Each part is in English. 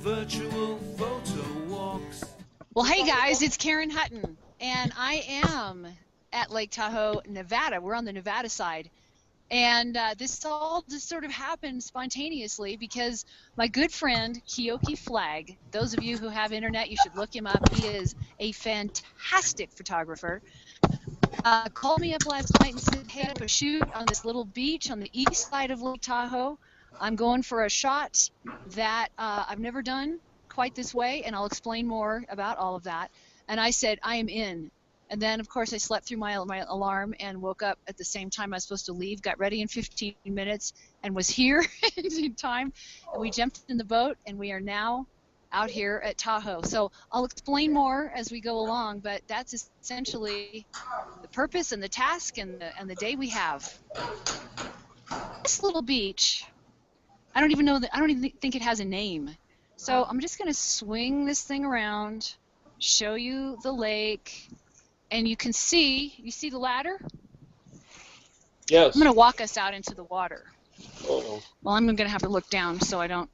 Virtual photo walks. Well, hey guys, it's Karen Hutton, and I am at Lake Tahoe, Nevada. We're on the Nevada side, and this all just sort of happened spontaneously because my good friend Keoki Flagg, those of you who have internet, you should look him up. He is a fantastic photographer. Called me up last night and said, hey, I have a shoot on this little beach on the east side of Lake Tahoe. I'm going for a shot that I've never done quite this way, and I'll explain more about all of that. And I said, I am in. And then, of course, I slept through my alarm and woke up at the same time I was supposed to leave, got ready in 15 minutes, and was here in time. And we jumped in the boat, and we are now out here at Tahoe. So I'll explain more as we go along, but that's essentially the purpose and the task and the day we have. This little beach, I don't even think it has a name. So I'm just going to swing this thing around, show you the lake, and you see the ladder? Yes. I'm going to walk us out into the water. Uh-oh. Well, I'm going to have to look down so I don't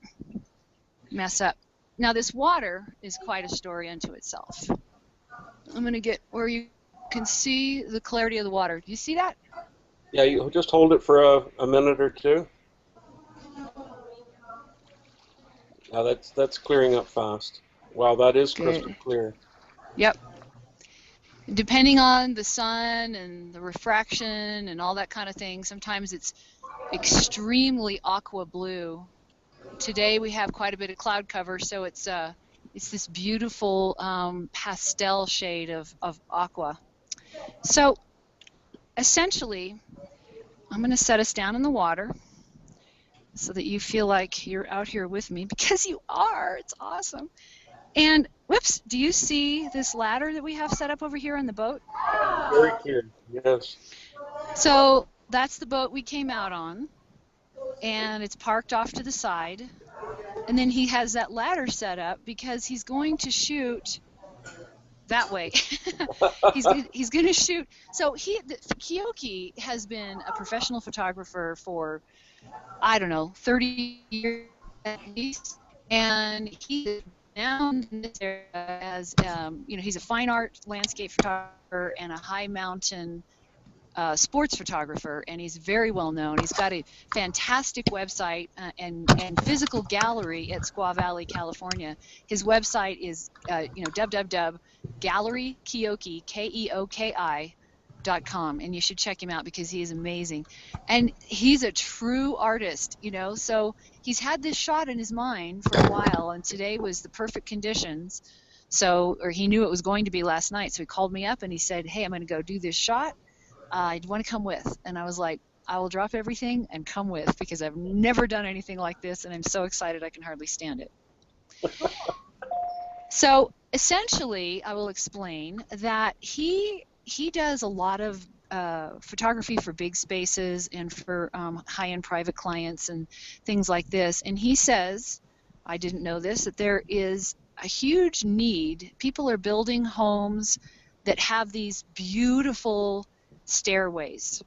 mess up. Now, this water is quite a story unto itself. I'm going to get where you can see the clarity of the water. Do you see that? Yeah, you just hold it for a minute or two. Now that's clearing up fast. Wow, that is crystal clear. Yep. Depending on the sun and the refraction and all that kind of thing, sometimes it's extremely aqua blue. Today we have quite a bit of cloud cover, so it's this beautiful pastel shade of aqua. So essentially, I'm going to set us down in the water so that you feel like you're out here with me, because you are. It's awesome. And whoops, do you see this ladder that we have set up over here on the boat? Very clear, yes. So that's the boat we came out on, and it's parked off to the side. And then he has that ladder set up because he's going to shoot that way. he's going to shoot. So Keoki has been a professional photographer for, I don't know, 30 years at least, and he is known in this area as, he's a fine art landscape photographer and a high mountain sports photographer, and he's very well known. He's got a fantastic website and physical gallery at Squaw Valley, California. His website is www.gallerykeoki, KEOKI.com, and you should check him out because he is amazing. And he's a true artist, so he's had this shot in his mind for a while, and today was the perfect conditions. Or he knew it was going to be last night, so he called me up and he said, hey, I'm going to go do this shot. I want to come with. And I was like, I will drop everything and come with, because I've never done anything like this, and I'm so excited I can hardly stand it. So essentially, I will explain that he does a lot of photography for big spaces and for high-end private clients and things like this. And he says, I didn't know this, that there is a huge need. People are building homes that have these beautiful stairways,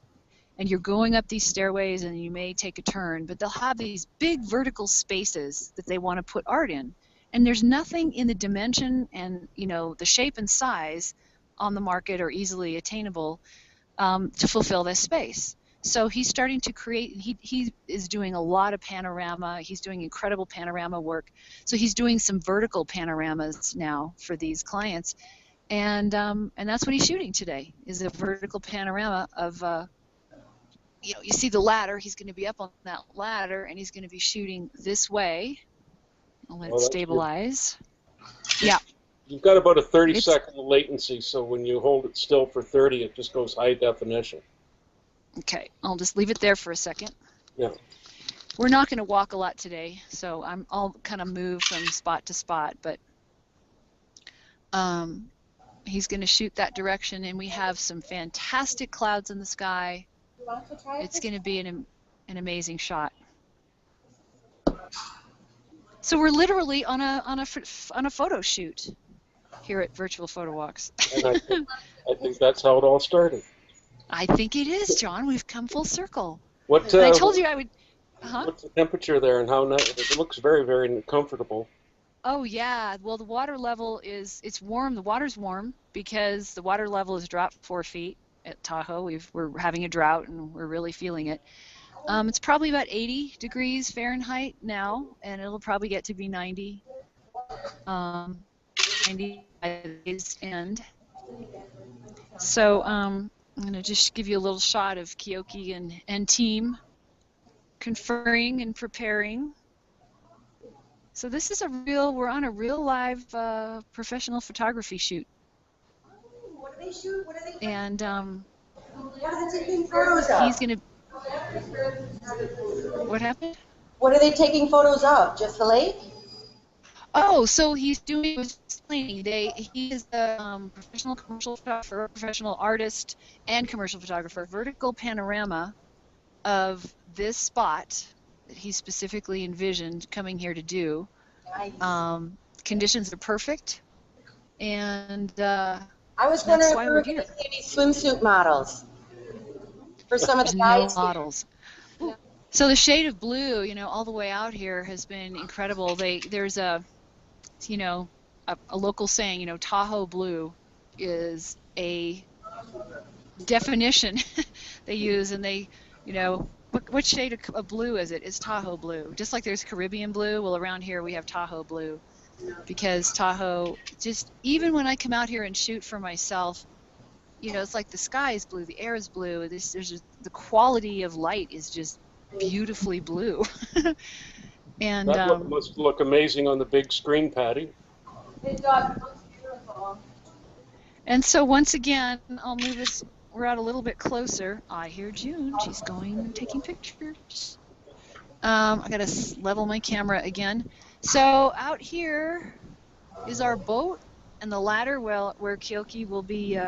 and you're going up these stairways and you may take a turn, but they'll have these big vertical spaces that they want to put art in, and there's nothing in the dimension and the shape and size on the market or easily attainable to fulfill this space. So he's starting to create. He is doing a lot of panorama. He's doing incredible panorama work. So he's doing some vertical panoramas now for these clients. And that's what he's shooting today, is a vertical panorama of, you see the ladder. He's going to be up on that ladder, and he's going to be shooting this way. I'll let it stabilize. Good. Yeah. You've got about a 30-second latency, so when you hold it still for 30, it just goes high definition. Okay, I'll just leave it there for a second. Yeah. We're not going to walk a lot today, so I'll kind of move from spot to spot, but he's going to shoot that direction, and we have some fantastic clouds in the sky. It's going to be an amazing shot. So we're literally on a photo shoot here at Virtual Photo Walks. And I think that's how it all started. I think it is, John. We've come full circle. What? I told you I would. What's the temperature there, and how nice? It looks very, very comfortable. Oh yeah, well the water level it's warm. The water's warm because the water level has dropped 4 feet at Tahoe. We're having a drought and we're really feeling it. It's probably about 80 degrees Fahrenheit now, and it'll probably get to be 90, 90 by the day's end. So I'm going to just give you a little shot of Keoki and team conferring and preparing. So this is we're on a real live professional photography shoot. What do they shoot? What are they? And What are they taking photos of? he's going to... What happened? What are they taking photos of? Just the lake? Oh, so he's doing, was explaining, he is a professional commercial photographer, professional artist, and commercial photographer. Vertical panorama of this spot that he specifically envisioned coming here to do. Nice. Conditions are perfect, and I was wondering if why we we're were going here. to see any swimsuit models for some of the No guys. models. So the shade of blue, all the way out here has been incredible. There's a local saying, Tahoe blue is a definition they use, and what shade of blue is it? It's Tahoe blue. Just like there's Caribbean blue, well, around here we have Tahoe blue, because Tahoe, just even when I come out here and shoot for myself, it's like the sky is blue, the air is blue. There's just, the quality of light is just beautifully blue. And That must look amazing on the big screen, Patty. It does. It looks beautiful. And so once again, I'll move us. We're out a little bit closer. I hear June. She's going and taking pictures. I gotta level my camera again. So out here is our boat and the ladder where Keoki will be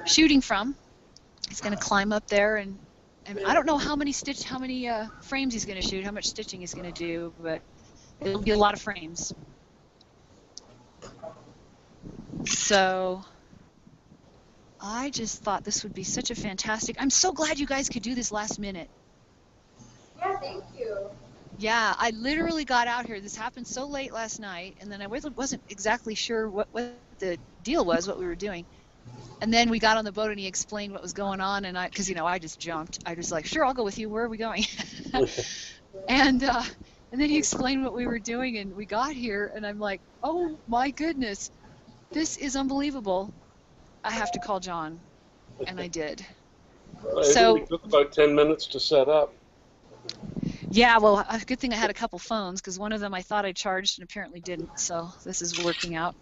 shooting from. He's gonna climb up there, and I don't know how many frames he's gonna shoot, how much stitching he's gonna do, but it'll be a lot of frames. So I just thought this would be such a fantastic... I'm so glad you guys could do this last minute. Yeah, thank you. Yeah, I literally got out here. This happened so late last night, and then I wasn't exactly sure what the deal was, what we were doing. And then we got on the boat, and he explained what was going on, and because I just jumped. I was like, sure, I'll go with you. Where are we going? And then he explained what we were doing, and we got here, and I'm like, oh my goodness, this is unbelievable. I have to call John, and I did. It only took about 10 minutes to set up. Yeah, well, a good thing I had a couple phones, because one of them I thought I charged and apparently didn't, so this is working out.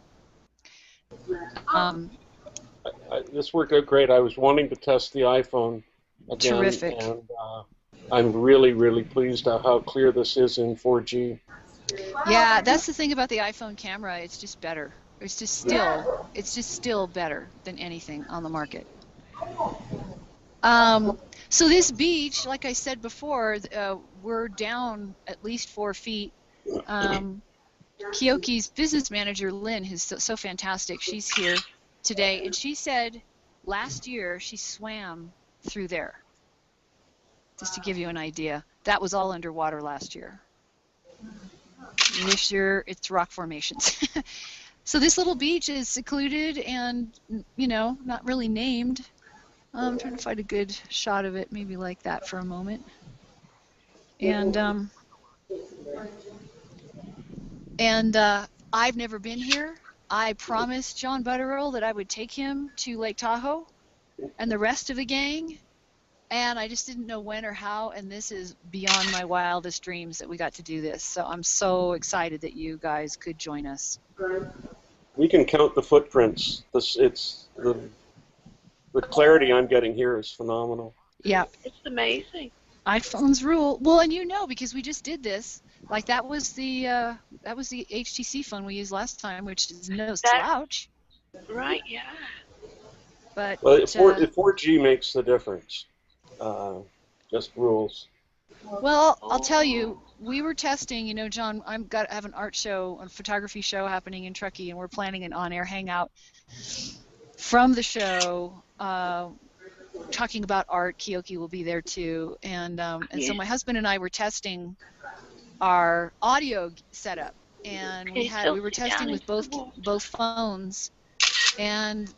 This worked out great. I was wanting to test the iPhone again. Terrific. And I'm really, really pleased at how clear this is in 4G. Yeah, that's the thing about the iPhone camera. It's just better. It's just still better than anything on the market. So this beach, like I said before, we're down at least 4 feet. Keoki's business manager, Lynn, who's so fantastic, she's here today, and she said last year she swam through there. Just to give you an idea, that was all underwater last year. This year it's rock formations. So this little beach is secluded and, not really named. I'm trying to find a good shot of it, maybe like that for a moment. And I've never been here. I promised John Butterill that I would take him to Lake Tahoe and the rest of the gang, and I just didn't know when or how, and this is beyond my wildest dreams that we got to do this. So I'm so excited that you guys could join us. We can count the footprints. The clarity I'm getting here is phenomenal. Yeah. It's amazing. iPhones rule. Well, and because we just did this. Like that was the HTC phone we used last time, which is no slouch. Right, yeah. But well, 4G makes the difference. Just rules. Well, I'll tell you, we were testing. John, I have an art show, a photography show happening in Truckee, and we're planning an on-air hangout from the show. Talking about art, Keoki will be there too, and so my husband and I were testing our audio setup, and Can we you had still we were see down testing with into the water? both phones, and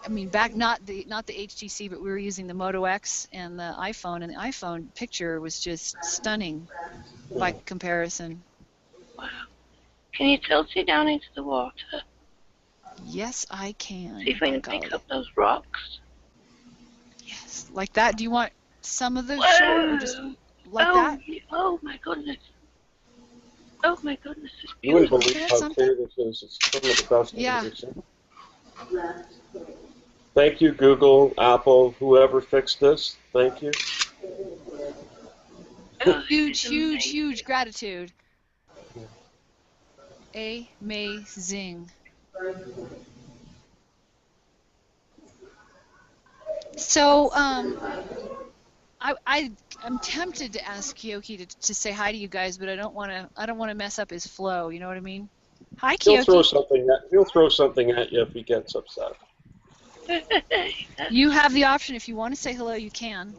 I mean not the HTC, but we were using the Moto X and the iPhone picture was just stunning by comparison. Wow. Can you still see down into the water? Yes, I can. See if we by can golly. pick up those rocks. Yes, like that. Do you want some of the shore or just like that? Oh my goodness. Oh my goodness, it's You wouldn't beautiful. believe how clear this is. It's some of the best Yeah. I've ever seen. Thank you, Google, Apple, whoever fixed this. Thank you. Oh, Huge gratitude. Amazing. So, I'm tempted to ask Keoki to say hi to you guys, but I don't want to mess up his flow. You know what I mean? Hi, He'll throw Keoki. something at you if he gets upset. You have the option. If you want to say hello, you can.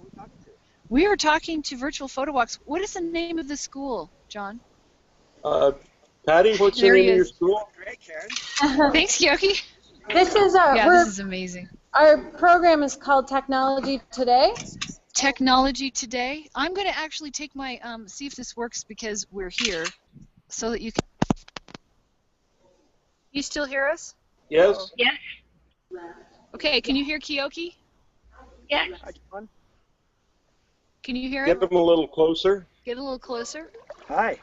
We are talking to Virtual PhotoWalks. What is the name of the school, John? Patty, what's the There name he of your is. school? Great, Karen. Thanks, Keoki. This is This is amazing. our program is called Technology Today. Technology Today. I'm going to actually take my see if this works because we're here, so that you can. You still hear us? Yes? Yes, Okay. Can you hear Keoki? yes. Hi, John. Can you hear Get him? them a little closer. Get a little closer. Hi.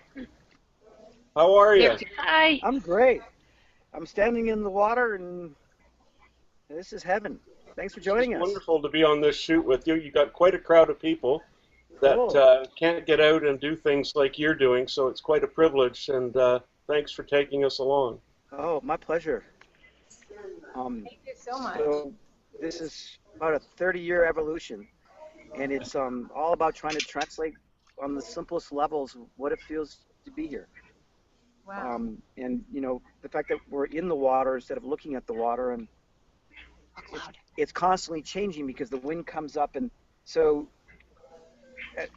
How are you? There. Hi. I'm great. I'm standing in the water, and this is heaven. Thanks for joining It's us. wonderful to be on this shoot with you. You got quite a crowd of people that Cool. can't get out and do things like you're doing, so it's quite a privilege, and thanks for taking us along. Oh, my pleasure. Thank you so much. So this is about a 30-year evolution, and it's all about trying to translate on the simplest levels what it feels to be here. Wow. And you know, the fact that we're in the water instead of looking at the water, and it's constantly changing because the wind comes up, and so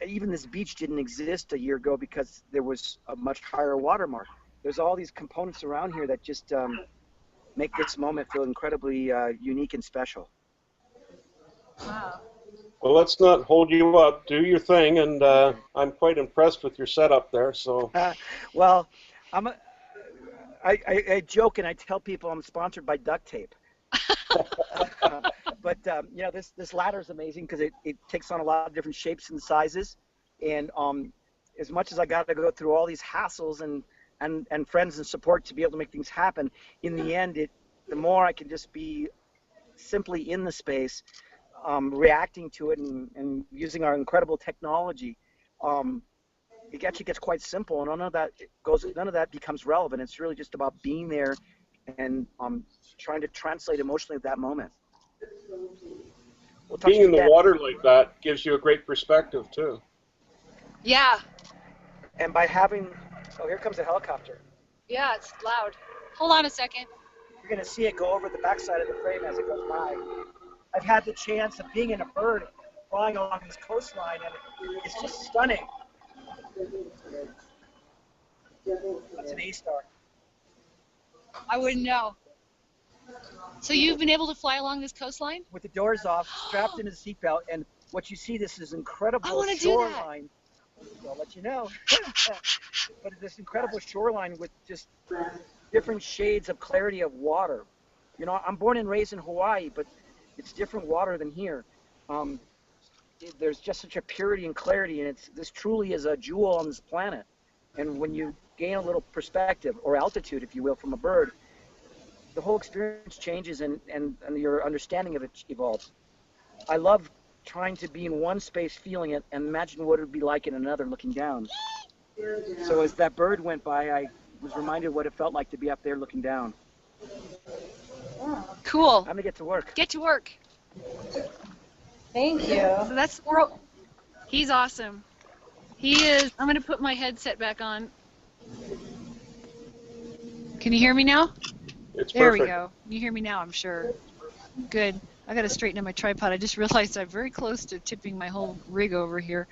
even this beach didn't exist a year ago because there was a much higher water mark. There's all these components around here that just make this moment feel incredibly unique and special. Wow. Well, let's not hold you up. Do your thing, and I'm quite impressed with your setup there. So, Well, I joke and I tell people I'm sponsored by duct tape. But you know, this ladder is amazing because it takes on a lot of different shapes and sizes, and as much as I got to go through all these hassles and friends and support to be able to make things happen, in the end, the more I can just be simply in the space, reacting to it and using our incredible technology, it actually gets quite simple, and none of that becomes relevant. It's really just about being there and trying to translate emotionally at that moment. We'll touch being in the again. water like that gives you a great perspective, too. Yeah. And by having, oh, here comes a helicopter. Yeah, it's loud. Hold on a second. You're going to see it go over the backside of the frame as it goes by. I've had the chance of being in a bird flying along this coastline, and it's just stunning. That's an A-star. I wouldn't know. So you've been able to fly along this coastline? With the doors off, strapped into the seatbelt, and what you see, this is incredible I wanna do that. shoreline. I'll let you know. But this incredible shoreline with just different shades of clarity of water. You know, I'm born and raised in Hawaii, but it's different water than here. There's just such a purity and clarity, and this truly is a jewel on this planet. And when you gain a little perspective, or altitude, if you will, from a bird, the whole experience changes and your understanding of it evolves. I love trying to be in one space feeling it and imagine what it would be like in another looking down. So as that bird went by, I was reminded what it felt like to be up there looking down. Cool. I'm going to get to work. Get to work. Thank you. So that's he's awesome. He is. I'm going to put my headset back on. Can you hear me now? It's There perfect. we go. You hear me now, I'm sure. Good. I got to straighten up my tripod. I just realized I'm very close to tipping my whole rig over here.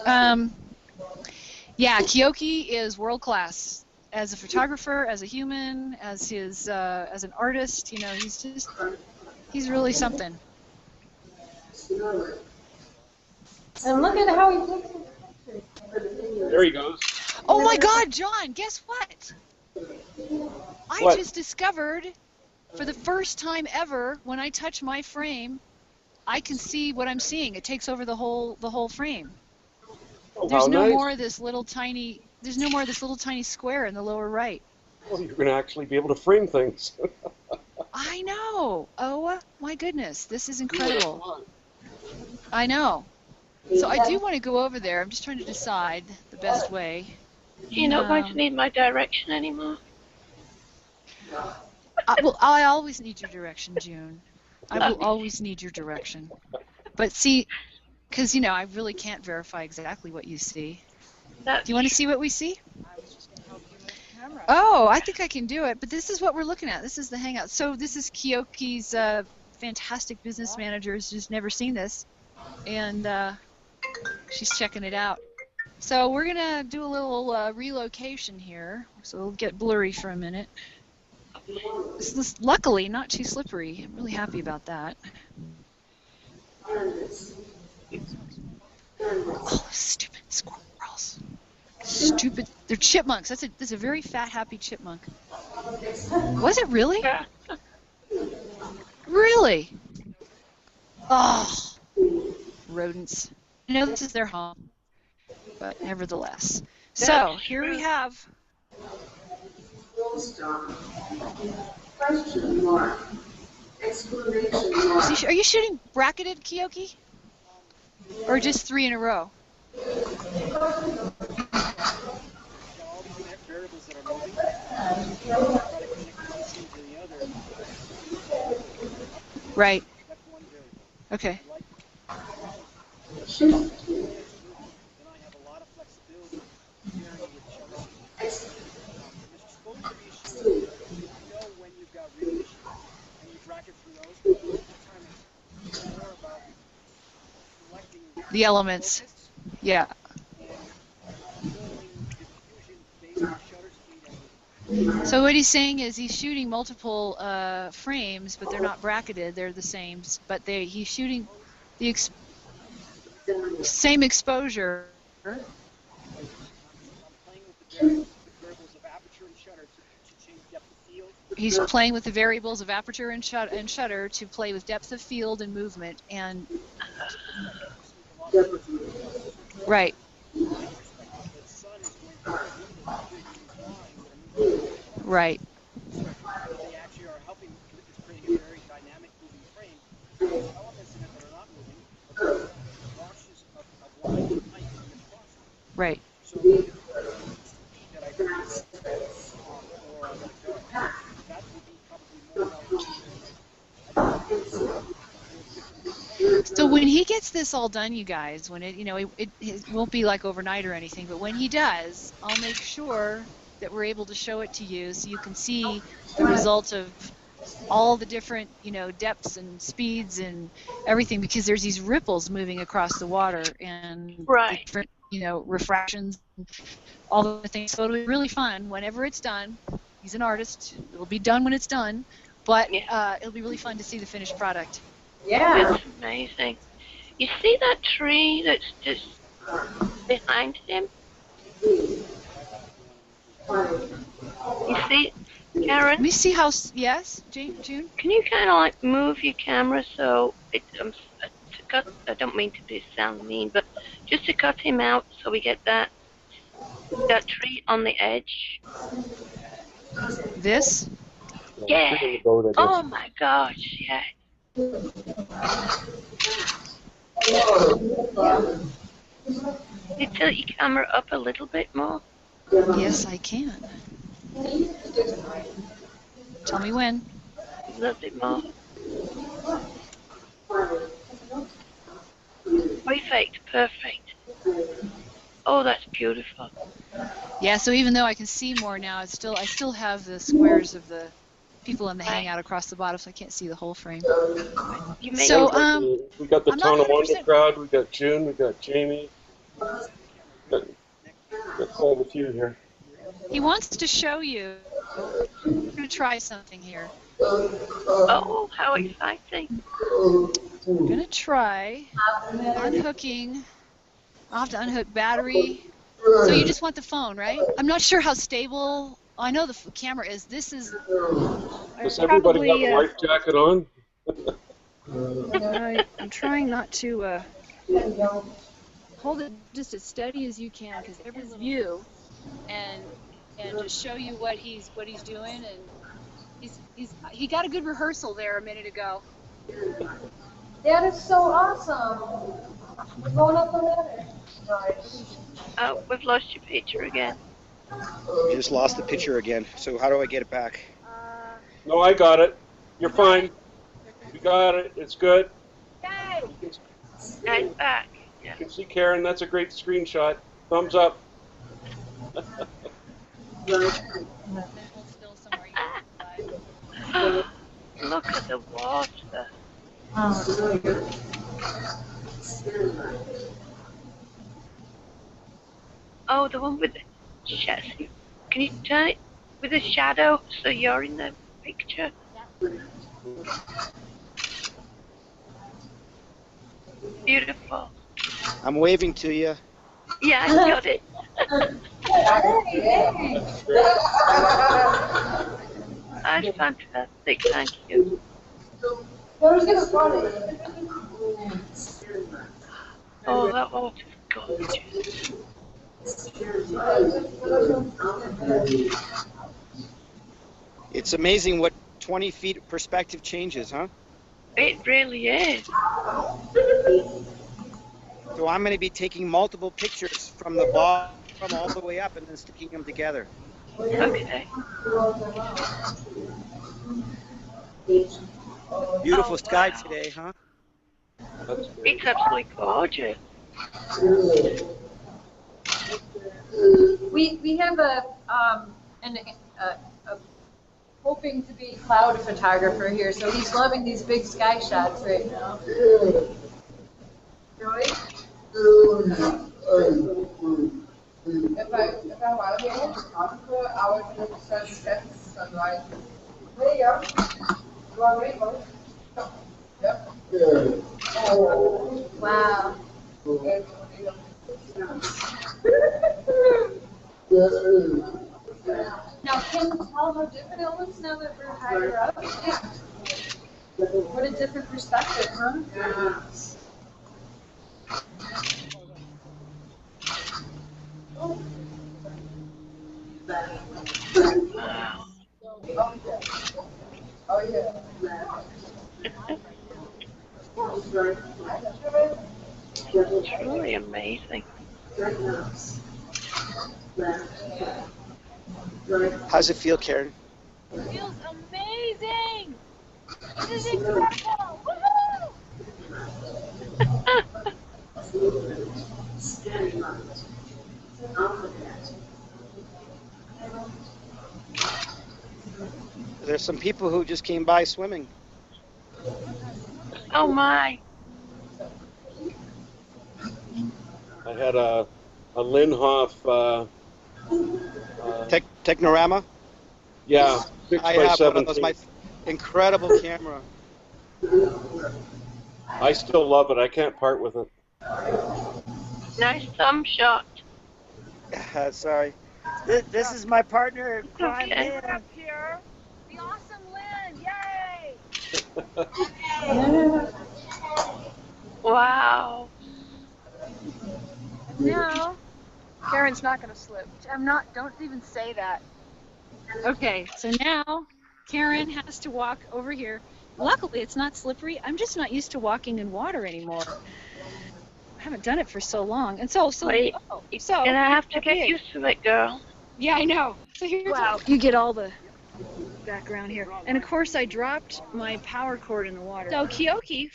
Yeah, Keoki is world class. as a photographer, as a human, as an artist. You know, he's really something. And look at how he takes his pictures. There he goes. Oh my God, John! Guess what? I What? just discovered, for the first time ever, when I touch my frame, I can see what I'm seeing. It takes over the whole frame. Oh, There's how no nice. more of this little tiny. There's no more of this little tiny square in the lower right. Oh, you're going to actually be able to frame things. I know. Oh my goodness, this is incredible. I know. So I do want to go over there. I'm just trying to decide the best way. You're not going to need my direction anymore. I always need your direction, June. I will always need your direction. But see, because, you know, I really can't verify exactly what you see. Do you want to see what we see? Oh, I think I can do it. But this is what we're looking at. This is the Hangout. So this is Keoki's fantastic business manager who's just never seen this. And she's checking it out. So we're going to do a little relocation here. So it'll get blurry for a minute. This is luckily not too slippery. I'm really happy about that. Oh, stupid squirrels. Stupid. They're chipmunks. That's a very fat, happy chipmunk. Was it really? Yeah. Really? Oh, rodents. I know this is their home, but nevertheless. So here we have. Question mark. Exclamation mark. Are you shooting bracketed, Keoki? Or just 3 in a row? Right. Okay. The elements. Yeah. So what he's saying is he's shooting multiple frames, but they're not bracketed. They're the same, but he's shooting the same exposure. He's playing with the variables of aperture and shutter to play with depth of field and movement and right. Right. Right. So when he gets this all done, you guys, when it won't be like overnight or anything, but when he does, I'll make sure that we're able to show it to you so you can see the result of all the different, depths and speeds and everything, because there's these ripples moving across the water and Right. different, refractions, and all the things. So it'll be really fun whenever it's done. He's an artist. It'll be done when it's done, but it'll be really fun to see the finished product. Yeah. It's amazing. You see that tree that's just behind him? You see, Karen? Let me see how. Yes, June. Can you kind of like move your camera so it to cut? I don't mean to sound mean, but just to cut him out so we get that tree on the edge. This. Yeah. Oh my gosh, yeah. You tilt your camera up a little bit more. Yes, I can. Tell me when. A little bit more. Perfect. Oh, that's beautiful. Yeah. So even though I can see more now, I still have the squares of the people in the hangout across the bottom, so I can't see the whole frame. You make So we got the I'm Town not of Wonder 100% crowd. We got June. We got Jamie. Got quite a few here. He wants to show you. I'm going to try something here. Oh, how exciting. I'm going to try unhooking. I'll have to unhook battery. So you just want the phone, right? I'm not sure how stable. I know the camera is. This is Does everybody probably, have a life jacket on? I'm trying not to hold it just as steady as you can, because every view and just show you what he's doing, and he got a good rehearsal there a minute ago. That is so awesome. We're going up the ladder. Oh, we've lost your picture again. You just lost the picture again. So how do I get it back? No, I got it. You're fine. You got it. It's good. Now it's back. You can see Karen. That's a great screenshot. Thumbs up. Look at the water. Oh, the one with the shadow. Can you turn it with a shadow so you're in the picture? Beautiful. I'm waving to you. Yeah, I got it. That's fantastic. Thank you. Oh, that water's gorgeous. It's amazing what 20 feet perspective changes, huh? It really is. So I'm going to be taking multiple pictures from the bottom all the way up and then sticking them together. Okay. Beautiful sky today, huh? It's absolutely gorgeous. We have a hoping to be cloud photographer here, so he's loving these big sky shots right now. Joey? If I want to be able to photographer, I would do sunset, sunrise. There you go. You want rainbows? Yep. Oh. Wow. Now, can you tell how different it looks now that we're higher up? What a different perspective, huh? Yeah. Oh, yeah. It's really amazing. How's it feel, Karen? It feels amazing. This is incredible. Woohoo! There's some people who just came by swimming. Oh my. I had a Linhof. Technorama? Yeah, 6 I by have 17. one of those. My incredible camera. I still love it. I can't part with it. Nice thumb shot. Sorry. This is my partner, Crime Okay. Man. Up here, the awesome Lynn. Yay! Wow. Now, Karen's not going to slip. I'm not. Don't even say that. Okay, so now Karen has to walk over here. Luckily, it's not slippery. I'm just not used to walking in water anymore. I haven't done it for so long. And so Wait, and I have to get used to it, girl. Yeah, I know. So here's you get all the background here. And of course, I dropped my power cord in the water. So Keoki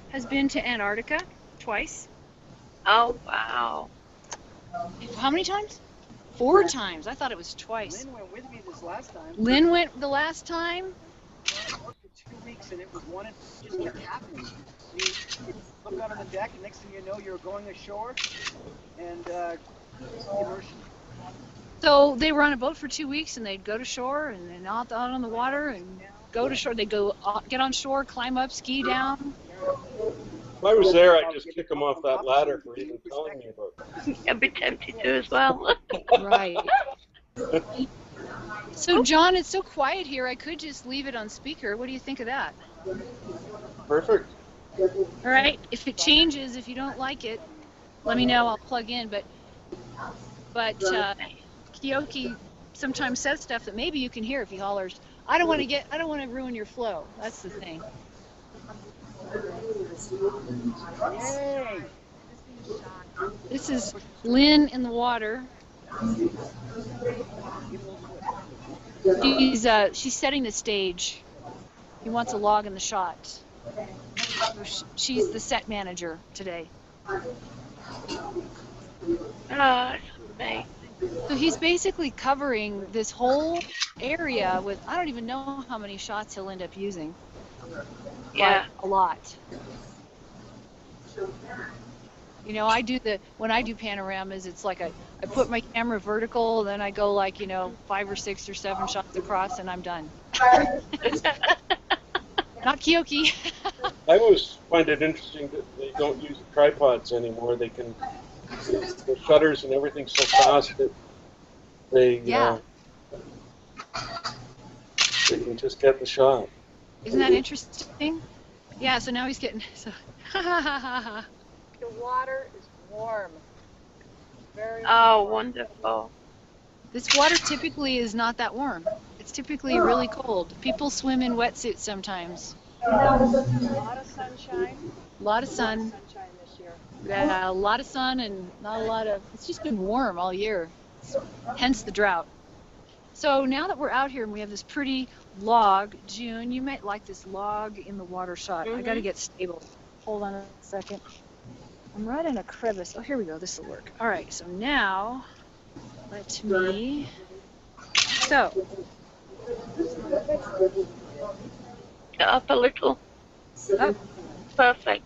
has been to Antarctica twice. Oh, wow. How many times? 4 times. I thought it was twice. Lynn went with me this last time. Lynn went the last time. I worked for 2 weeks and it was one, it just kept happening. You look out on the deck and next thing you know you're going ashore and immersion. So they were on a boat for 2 weeks, and they'd go to shore and then out on the water and go to shore. They'd go get on shore, climb up, ski down. If I was there, I'd just kick them off that ladder for even telling me about it. I'd be tempted to as well. Right. So, John, it's so quiet here. I could just leave it on speaker. What do you think of that? Perfect. All right. If it changes, if you don't like it, let me know. I'll plug in. But Keoki sometimes says stuff that maybe you can hear if he hollers. I don't want to ruin your flow. That's the thing. Hey. This is Lynn in the water. She's setting the stage. He wants a log in the shot. So she's the set manager today. That's amazing. So he's basically covering this whole area with, I don't even know how many shots he'll end up using. Yeah. But a lot. You know, when I do panoramas, it's like I put my camera vertical, then I go like, 5 or 6 or 7 shots across, and I'm done. Not Keoki. I always find it interesting that they don't use tripods anymore. They can, the shutters and everything's so fast that they can just get the shot. Isn't that interesting? Yeah, so now he's getting, The water is warm. Very warm. Wonderful. This water typically is not that warm. It's typically really cold. People swim in wetsuits sometimes. A lot of sunshine. A lot of sun. Sunshine this year. Yeah, a lot of sun and not a lot of. It's just been warm all year. Hence the drought. So now that we're out here and we have this pretty log, June, you might like this log in the water shot. I got to get stable. Hold on a second. I'm right in a crevice. Oh, here we go. This will work. All right. So now, let me. So. Up a little. Up. Perfect.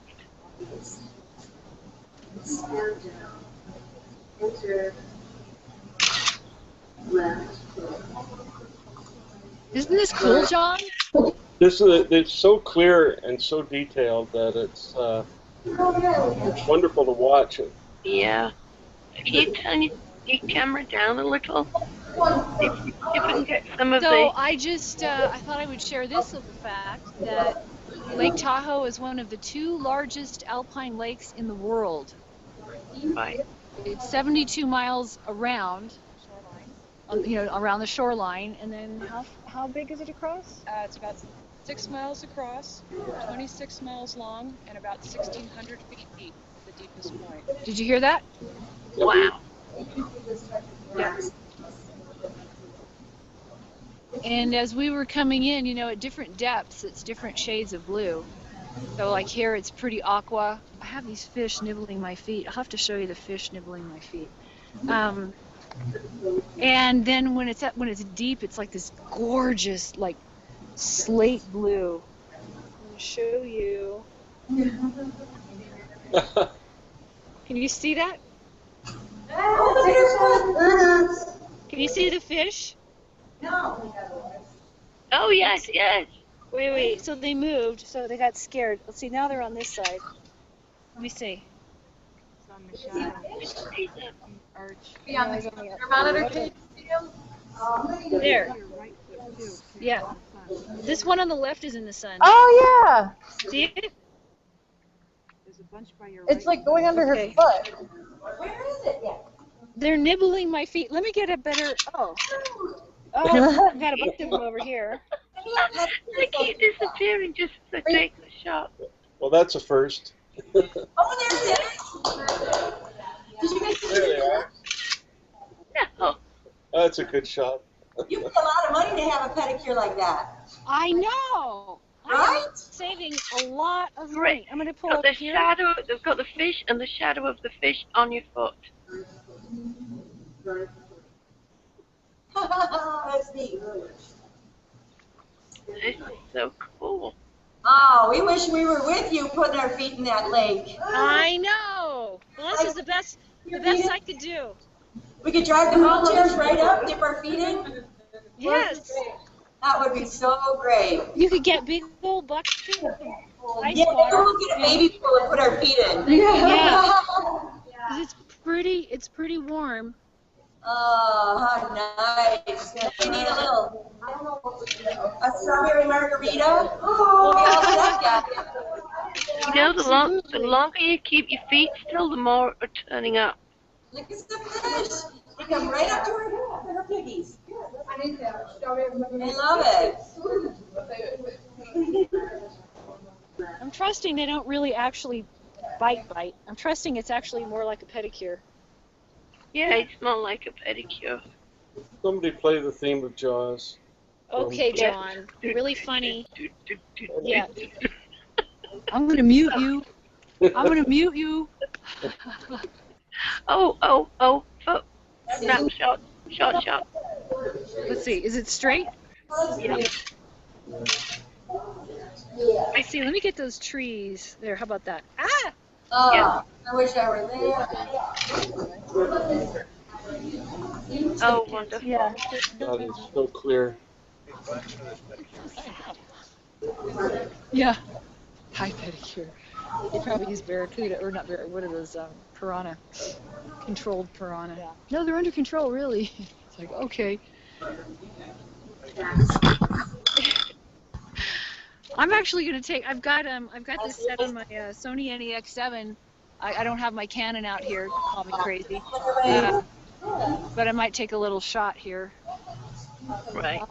Isn't this cool, John? It's so clear and so detailed that it's wonderful to watch it. Yeah. Can you turn your camera down a little? If you can get some of So I thought I would share this little fact that Lake Tahoe is one of the 2 largest alpine lakes in the world. Right. It's 72 miles around, around the shoreline, and then how big is it across? It's about 6 miles across, 26 miles long, and about 1,600 feet deep, the deepest point. Did you hear that? Wow. Yeah. And as we were coming in, at different depths, it's different shades of blue. So like here, it's pretty aqua. I have these fish nibbling my feet. I'll have to show you the fish nibbling my feet. And then when it's deep, it's like this gorgeous, like slate blue. I'm gonna show you. Can you see that? Can you see the fish? No. Oh, yes, yes. Wait. So they moved, so they got scared. Let's see, now they're on this side. Let me see. It's on the shadow. Arch. Your monitor, can you see them? There. Yeah. This one on the left is in the sun. Oh, yeah. See it? There's a bunch by your It's like going under her Okay. foot. Where is it? Yeah. They're nibbling my feet. Let me get a better. Oh, I've got a bunch of them over here. They keep disappearing just as I take the shot. Well, that's a first. Oh, there's it. Did you guys There they are. No. That's a good shot. You pay a lot of money to have a pedicure like that. I know. Right? I'm saving a lot of money. Right. I'm gonna pull Got up the here. shadow. They've got the fish and the shadow of the fish on your foot. That's neat. This is so cool. Oh, we wish we were with you putting our feet in that lake. I know. Well, this is the best I could do. We could drive the wheelchairs right up, dip our feet in. Yes. That would be so great. You could get big old buckets of ice Yeah, water. we'll get a baby pool and put our feet in. Yeah. 'Cause it's pretty warm. Oh, how nice. We need a strawberry margarita. We'll be all set, guys. You know, the longer you keep your feet still, the more are turning up. Look at the fish. They come right up to her piggies. I love it. I'm trusting they don't really actually bite. I'm trusting it's actually more like a pedicure. Yeah, it's more like a pedicure. Somebody play the theme of Jaws. Okay, John. Really funny. Yeah. I'm gonna mute you. Oh. Snapshot. Shot. Let's see. Is it straight? Yeah. I see. Let me get those trees. There. How about that? Ah! Oh, Yeah. I wish I were there. Oh, wonderful. Yeah. That is so clear. Yeah. High pedicure. They probably use barracuda, or not barracuda, what are those, piranha. Controlled piranha. Yeah. No, they're under control, really. It's like, okay. I'm actually going to take, I've got this set on my Sony NEX7. I don't have my Canon out here, call me crazy. But I might take a little shot here. Right.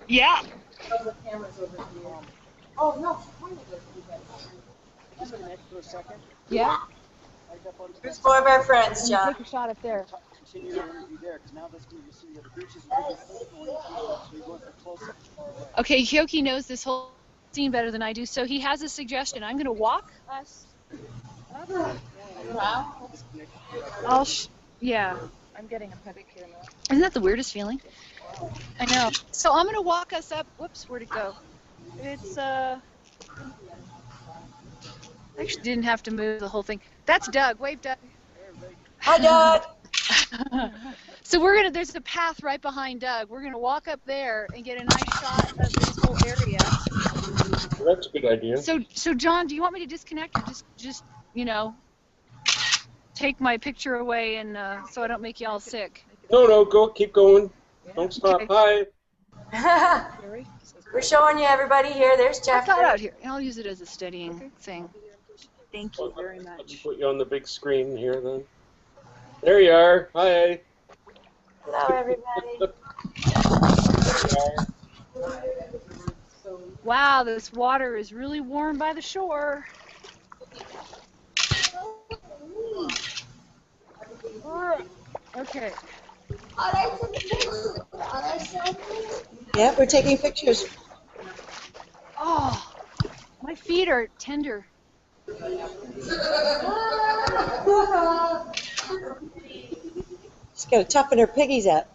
Yeah. Oh, no. Yeah. Here's four of our friends, John. Take a shot up there. Okay, Keoki knows this whole scene better than I do, so he has a suggestion. I'm going to walk us up. Yeah. I'm getting a pedicure now. Isn't that the weirdest feeling? I know. So I'm going to walk us up. Whoops, where'd it go? It's, I actually didn't have to move the whole thing. That's Doug. Wave, Doug. Hi, Doug. So there's a path right behind Doug. We're going to walk up there and get a nice shot of this whole area. Well, that's a good idea. So John, do you want me to disconnect or just take my picture away and so I don't make y'all sick? No, keep going. Don't stop. Okay. Hi. We're showing you everybody here. There's I've Jeff. got out here, and I'll use it as a steadying thing. Thank you very Let me much. put you on the big screen here then. There you are. Hi. Hello, everybody. Wow, this water is really warm by the shore. Okay. Yeah, we're taking pictures. Oh, my feet are tender. She's got to toughen her piggies up.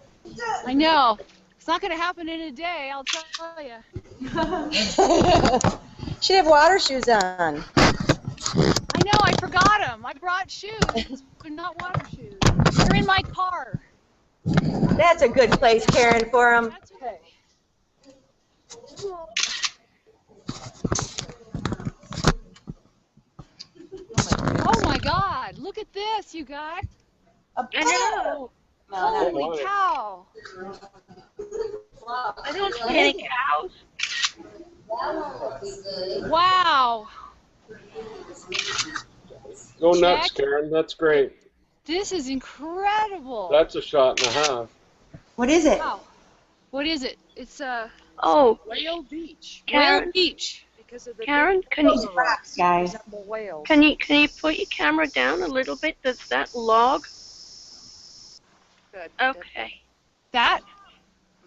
I know. It's not going to happen in a day, I'll tell you. She'd have water shoes on. I know, I forgot them. I brought shoes, but not water shoes. They're in my car. That's a good place, Karen, for them. That's okay. Oh my God! Look at this, you guys. I know. Holy cow! I don't see any cows. Wow! Go nuts, Check. Karen. That's great. This is incredible. That's a shot and a half. What is it? Wow. What is it? It's Oh, Whale Beach. Karen. Whale Beach. Karen, can you Rocks, guys. Whales. can you put your camera down a little bit? Does that log? Good. Okay. That?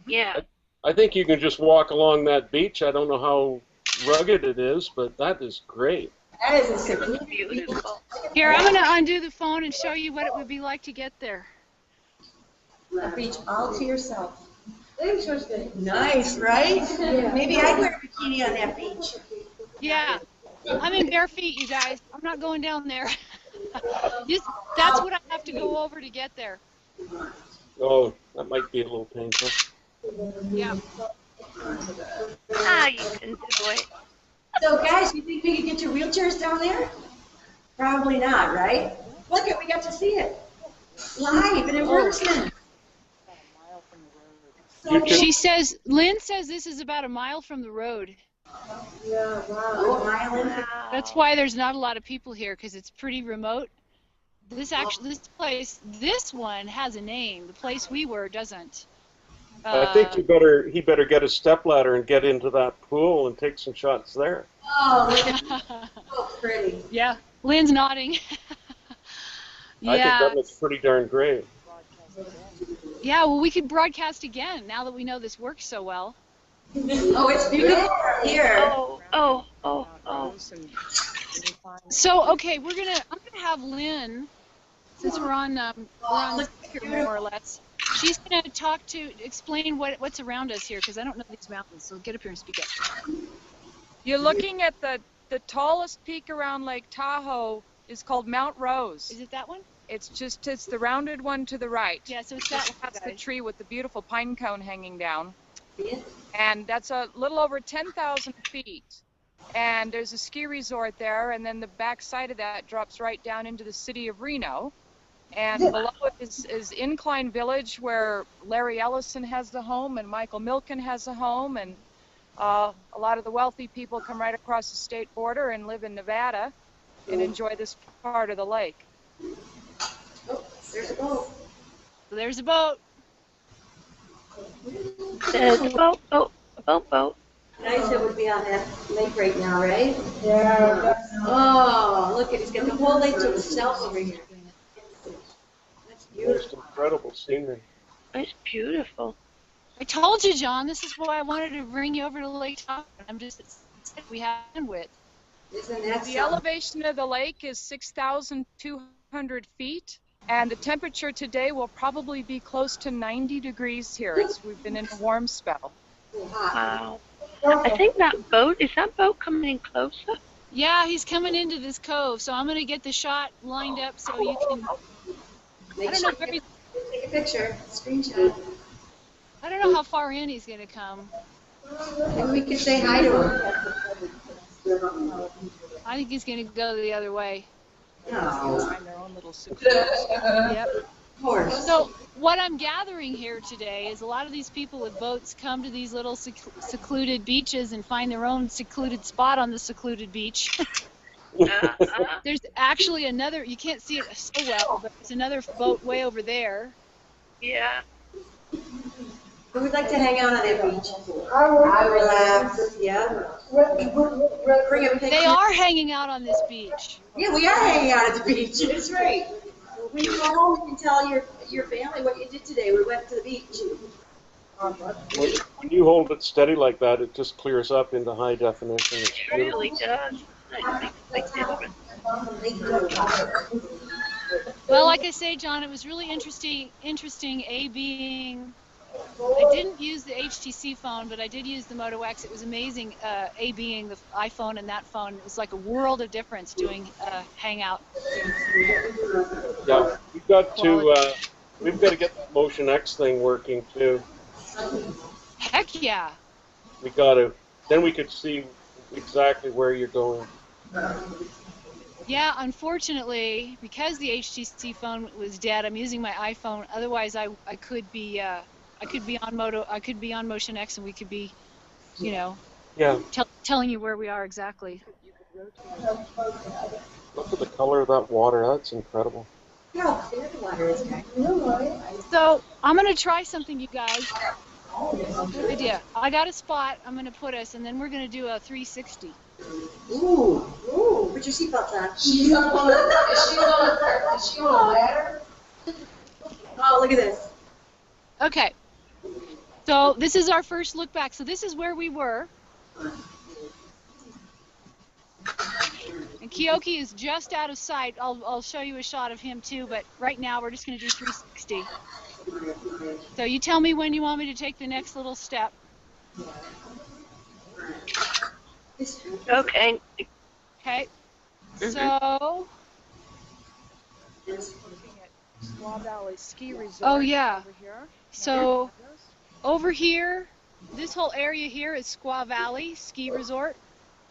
Yeah. I think you can just walk along that beach. I don't know how rugged it is, but that is great. That is a secret. Beautiful. Here, I'm gonna undo the phone and show you what it would be like to get there. A beach all to yourself. Interesting. Nice, right? Yeah. Maybe I'd wear a bikini on that beach. Yeah. I'm in bare feet, you guys. I'm not going down there. That's what I have to go over to get there. Oh, that might be a little painful. Yeah. Ah, you can do it. So guys, you think we could get your wheelchairs down there? Probably not, right? Look, we got to see it live and in person. She says, Lynn says this is about a mile from the road. Yeah, wow. A mile in. That's why there's not a lot of people here, because it's pretty remote. This one has a name. The place we were doesn't. I think he better get a stepladder and get into that pool and take some shots there. Oh, so pretty. Yeah, Lynn's nodding. Yeah. I think that looks pretty darn great. Yeah, well, we could broadcast again now that we know this works so well. Oh, it's beautiful here. Oh. So, okay, I'm gonna have Lynn, since we're on speaker more or less. She's gonna explain what's around us here, because I don't know these mountains. So get up here and speak up. You're looking at the tallest peak around Lake Tahoe is called Mount Rose. Is it that one? It's the rounded one to the right. Yeah, so it's that one. That's the tree with the beautiful pine cone hanging down. Yeah. And that's a little over 10,000 feet. And there's a ski resort there, and then the back side of that drops right down into the city of Reno. And below it is Incline Village, where Larry Ellison has the home and Michael Milken has a home, and a lot of the wealthy people come right across the state border and live in Nevada and enjoy this part of the lake. Oh, there's a boat. So there's a boat. There's a boat. Nice it would be on that lake right now, right? Yeah. Oh, look at he's got the whole lake to himself over here. That's Just beautiful. incredible scenery. It's beautiful. I told you, John, this is why I wanted to bring you over to Lake Tahoe. I'm just excited we have with. Isn't that The something? elevation of the lake is 6,200 feet, and the temperature today will probably be close to 90 degrees here. We've been in a warm spell. Wow. I think that boat coming in closer? Yeah, he's coming into this cove, so I'm going to get the shot lined up so you can. Make I don't sure know if you take a picture, screenshot. I don't know how far in he's going to come. Maybe we could say hi to him. I think he's going to go the other way. No, Find their own little seclusion. Yep. of course. So what I'm gathering here today is a lot of these people with boats come to these little secluded beaches and find their own secluded spot on the secluded beach. There's actually another, you can't see it so well, but there's another boat way over there. Yeah. Who would like to hang out on that beach? I would. I relax. Yeah. Bring a picture. They are hanging out on this beach. Yeah, we are hanging out at the beach. That's right. When you go home, you can tell your family what you did today. We went to the beach. When you hold it steady like that, it just clears up into high definition. It's It really does. It makes a big difference. Well, like I say, John, it was really interesting, being, I didn't use the HTC phone, but I did use the Moto X. It was amazing, being the iPhone and that phone. It was like a world of difference doing Hangout. Yeah, we've got to get that Motion X thing working too. Heck yeah. We got to. Then we could see exactly where you're going. Yeah, unfortunately, because the HTC phone was dead, I'm using my iPhone. Otherwise, I could be on Motion X, and we could be, Yeah. telling you where we are exactly. Look at the color of that water. That's incredible. Look how clear the water is, guys. So I'm gonna try something, you guys. Good idea. I got a spot. I'm gonna put us, and then we're gonna do a 360. Ooh, put your seatbelts on. Is she on a ladder? Oh, look at this. Okay. So this is our first look back. So this is where we were. And Keoki is just out of sight. I'll show you a shot of him too, but right now we're just going to do 360. So you tell me when you want me to take the next little step. Okay. Okay. So Looking at Squaw Valley Ski Resort. Oh, yeah. Over here. So over here, this whole area here is Squaw Valley Ski Resort.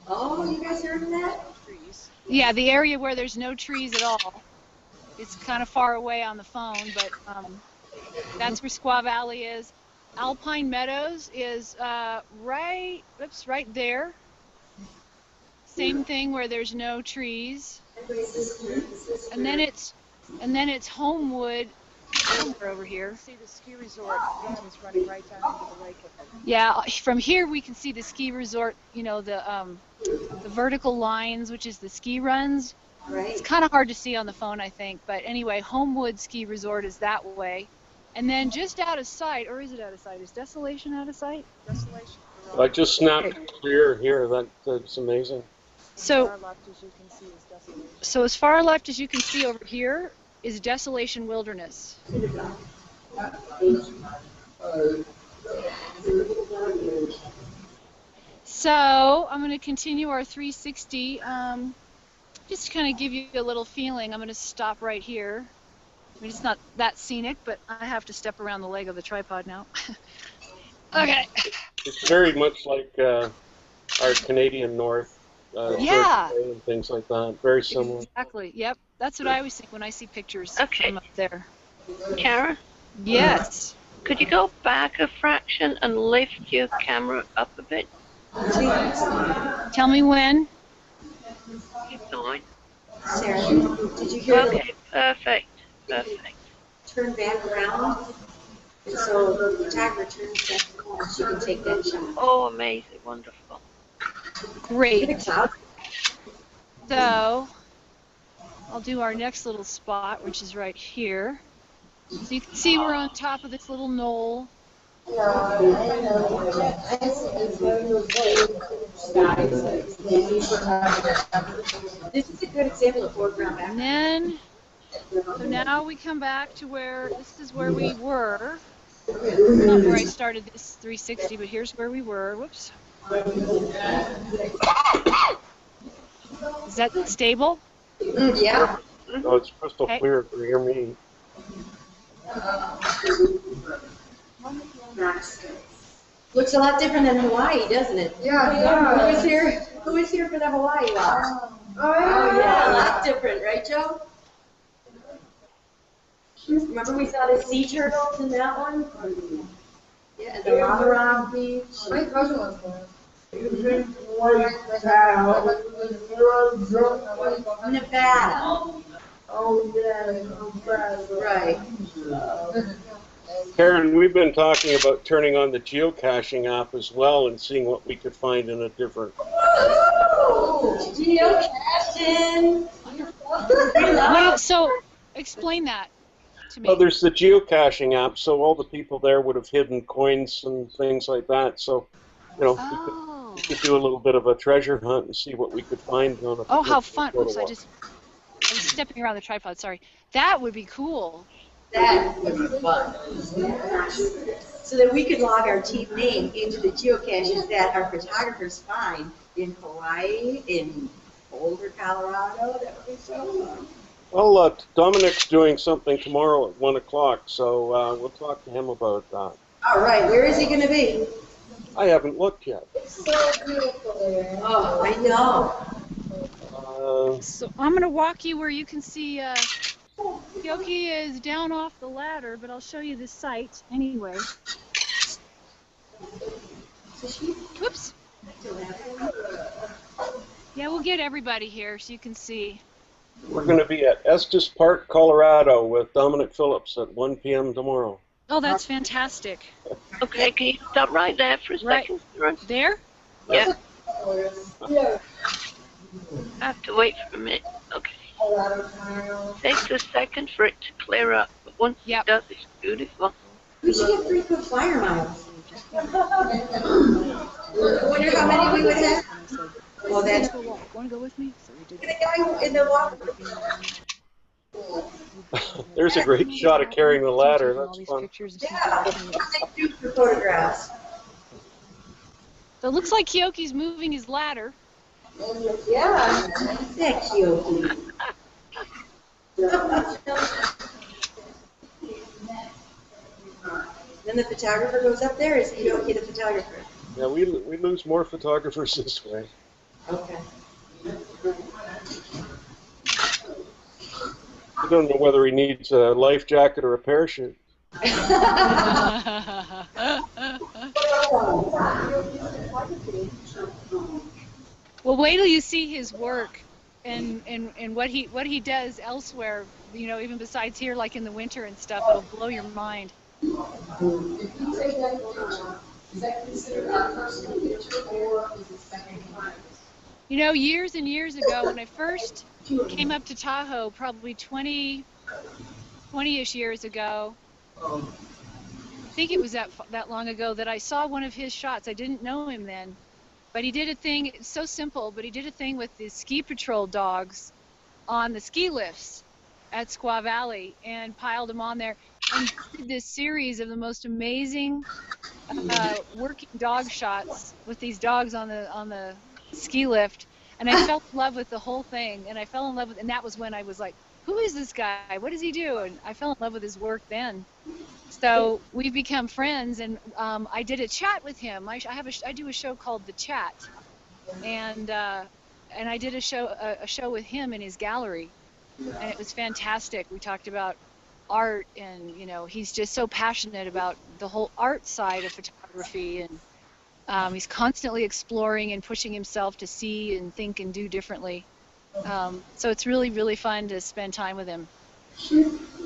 Oh, you guys heard of that? Trees. Yeah, the area where there's no trees at all. It's kind of far away on the phone, but that's where Squaw Valley is. Alpine Meadows is right there. Same thing where there's no trees. And then it's Homewood somewhere over here. See the ski resort again is running right down into the lake. Yeah, from here we can see the ski resort, you know, the vertical lines, which is the ski runs. Right. It's kind of hard to see on the phone, I think. But anyway, Homewood Ski Resort is that way. And then just out of sight, or is it out of sight? Is Desolation out of sight? Desolation. I just snapped clear here. That's amazing. So, Far left, as you can see, is Desolation. so as far left as you can see over here is Desolation Wilderness. So I'm going to continue our 360. Just to kind of give you a little feeling, I'm going to stop right here. I mean, it's not that scenic, but I have to step around the leg of the tripod now. Okay. It's very much like our Canadian North. Yeah. And things like that. Very similar. Exactly. Yep. That's what I always think when I see pictures Okay. from up there. Karen, Yes. could you go back a fraction and lift your camera up a bit? Tell me when. Keep going. Sarah, did you hear Okay, perfect. Perfect. the turn back around? And so the photographer turns back the corner so you can take that shot. Oh, amazing. Wonderful. Great. Cloud. So I'll do our next little spot, which is right here. So you can see we're on top of this little knoll. This is a good example of foreground And background. then, so now we come back to where, this is where we were. Not where I started this 360, but here's where we were. Whoops. Is that stable? Yeah. Oh, it's crystal Okay. clear for your me. Looks a lot different than Hawaii, doesn't it? Yeah. Who was here? Who was here for the Hawaii walk? Oh yeah, a lot different, right, Joe? Remember we saw the sea turtles in that one? Yeah, and the lava rock beach. My cousin was there. Nevada. Oh, yeah. Right. Karen, we've been talking about turning on the geocaching app as well and seeing what we could find in a different. Geocaching. Well, so explain that to me. Well, there's the geocaching app, so all the people there would have hidden coins and things like that. So, you know, Oh. we could do a little bit of a treasure hunt and see what we could find on a. Oh, how fun. photo Oops, I walk. was stepping around the tripod, sorry. That would be cool. That would be fun. So that we could log our team name into the geocaches that our photographers find in Hawaii, in Boulder, Colorado. That would be so fun. Well, Dominic's doing something tomorrow at 1 o'clock, so we'll talk to him about that. All right, where is he going to be? I haven't looked yet. So beautiful there. Oh, I know. So I'm going to walk you where you can see Keoki is down off the ladder, but I'll show you the site anyway. Whoops. Yeah, we'll get everybody here so you can see. We're going to be at Estes Park, Colorado with Dominic Phillips at 1 p.m. tomorrow. Oh, that's fantastic. Okay, can you stop right there for a Right. second? Sarah? There? Yeah, Yeah. I have to wait for a minute. Okay. Takes a second for it to clear up, but once Yep. it does, it's beautiful. We should get 3 foot flyer miles. I wonder how many we would have. Well, that's Want to go with me? So we did. the guy in the water. There's a great shot of carrying the ladder. All That's these fun. pictures and Yeah, stuff. what they do for photographs. So it looks like Keoki's moving his ladder. Yeah, that Keoki. Then the photographer goes up there, or is Keoki the photographer? Yeah, we lose more photographers this way. Okay. I don't know whether he needs a life jacket or a parachute. Well, wait till you see his work and what he does elsewhere, you know, even besides here, like in the winter and stuff. It'll blow your mind. If you take that picture, is that considered a personal picture or is it second hand? You know, years and years ago, when I first came up to Tahoe, probably 20-ish years ago, I think it was that long ago, that I saw one of his shots. I didn't know him then, but he did a thing, it's so simple, but he did a thing with the ski patrol dogs on the ski lifts at Squaw Valley and piled them on there and did this series of the most amazing working dog shots with these dogs on the ski lift, and I fell in love with the whole thing, and I fell in love with, and that was when I was like, who is this guy? What does he do? And I fell in love with his work then. So we've become friends, and I did a chat with him. I do a show called The Chat, and I did a show with him in his gallery, and it was fantastic. We talked about art, and you know, he's just so passionate about the whole art side of photography, and he's constantly exploring and pushing himself to see and think and do differently. So it's really, really fun to spend time with him.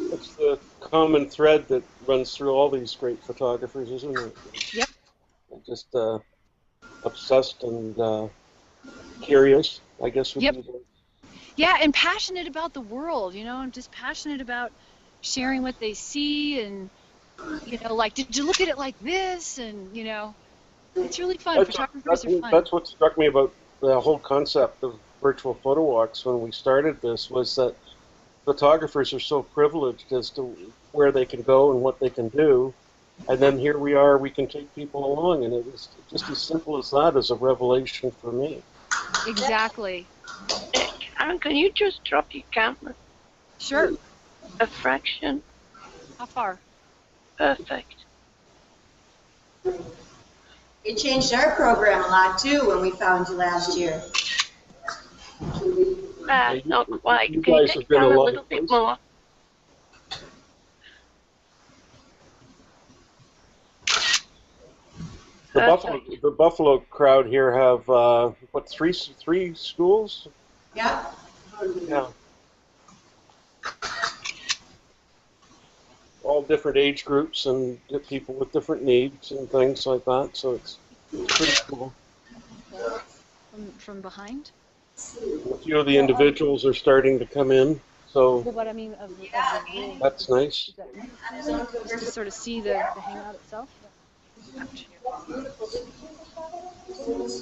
That's the common thread that runs through all these great photographers, isn't it? Yep. Just obsessed and curious, I guess would Yep. be the word. Yeah, and passionate about the world, you know, I'm just passionate about sharing what they see, and, you know, like, did you look at it like this? And, you know, it's really fun. Photographers are fun. That's what struck me about the whole concept of virtual photo walks when we started this, was that photographers are so privileged as to where they can go and what they can do, and then here we are, we can take people along, and it was just as simple as that as a revelation for me. Exactly. Karen, can you just drop your camera Sure. a fraction? How far? Perfect. It changed our program a lot too when we found you last year. Not quite. You Can you guys take have been down a a lot little of bit places. more? The Buffalo crowd here have what, three schools? Yeah. Yeah. All different age groups and people with different needs and things like that. So it's pretty cool. From behind? A few of the individuals are starting to come in, so Well, what I mean of the room. that's nice. Just to sort of see the hangout itself.